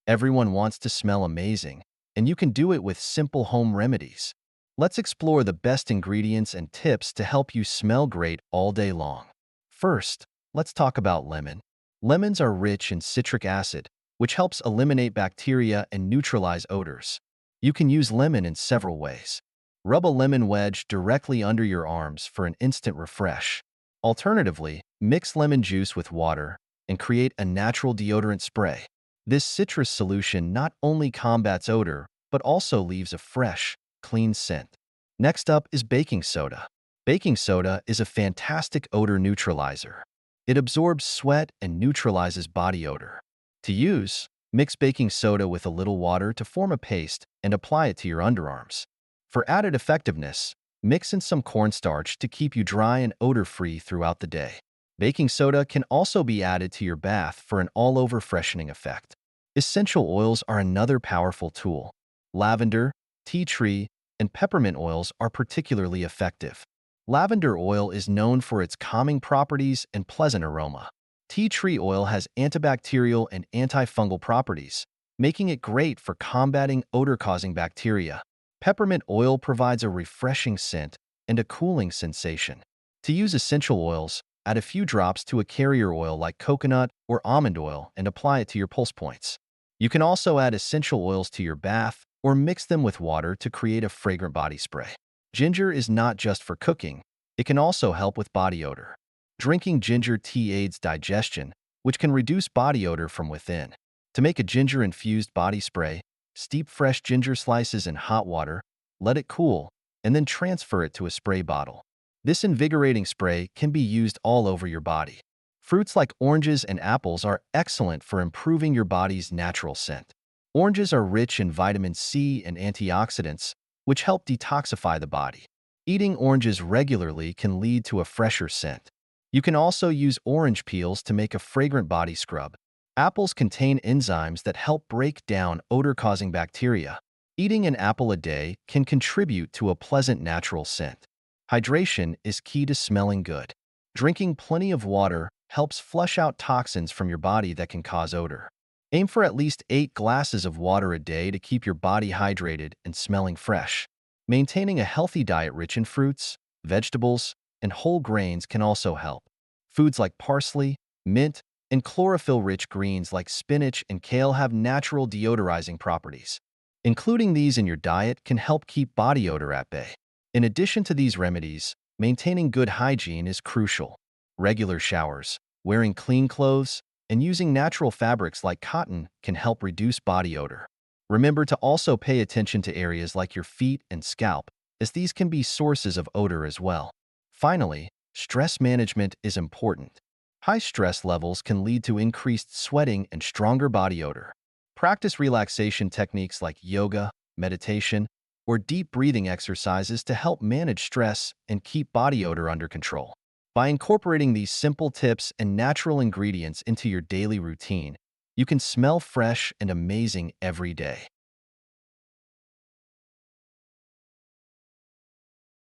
Everyone wants to smell amazing, and you can do it with simple home remedies. Let's explore the best ingredients and tips to help you smell great all day long. First, let's talk about lemon. Lemons are rich in citric acid, which helps eliminate bacteria and neutralize odors. You can use lemon in several ways. Rub a lemon wedge directly under your arms for an instant refresh. Alternatively, mix lemon juice with water and create a natural deodorant spray. This citrus solution not only combats odor, but also leaves a fresh, clean scent. Next up is baking soda. Baking soda is a fantastic odor neutralizer. It absorbs sweat and neutralizes body odor. To use, mix baking soda with a little water to form a paste and apply it to your underarms. For added effectiveness, mix in some cornstarch to keep you dry and odor-free throughout the day. Baking soda can also be added to your bath for an all-over freshening effect. Essential oils are another powerful tool. Lavender, tea tree, and peppermint oils are particularly effective. Lavender oil is known for its calming properties and pleasant aroma. Tea tree oil has antibacterial and antifungal properties, making it great for combating odor-causing bacteria. Peppermint oil provides a refreshing scent and a cooling sensation. To use essential oils, add a few drops to a carrier oil like coconut or almond oil and apply it to your pulse points. You can also add essential oils to your bath or mix them with water to create a fragrant body spray. Ginger is not just for cooking, it can also help with body odor. Drinking ginger tea aids digestion, which can reduce body odor from within. To make a ginger-infused body spray, steep fresh ginger slices in hot water, let it cool, and then transfer it to a spray bottle. This invigorating spray can be used all over your body. Fruits like oranges and apples are excellent for improving your body's natural scent. Oranges are rich in vitamin C and antioxidants, which help detoxify the body. Eating oranges regularly can lead to a fresher scent. You can also use orange peels to make a fragrant body scrub. Apples contain enzymes that help break down odor-causing bacteria. Eating an apple a day can contribute to a pleasant natural scent. Hydration is key to smelling good. Drinking plenty of water helps flush out toxins from your body that can cause odor. Aim for at least 8 glasses of water a day to keep your body hydrated and smelling fresh. Maintaining a healthy diet rich in fruits, vegetables, and whole grains can also help. Foods like parsley, mint, and chlorophyll-rich greens like spinach and kale have natural deodorizing properties. Including these in your diet can help keep body odor at bay. In addition to these remedies, maintaining good hygiene is crucial. Regular showers, wearing clean clothes, and using natural fabrics like cotton can help reduce body odor. Remember to also pay attention to areas like your feet and scalp, as these can be sources of odor as well. Finally, stress management is important. High stress levels can lead to increased sweating and stronger body odor. Practice relaxation techniques like yoga, meditation, or deep breathing exercises to help manage stress and keep body odor under control. By incorporating these simple tips and natural ingredients into your daily routine, you can smell fresh and amazing every day.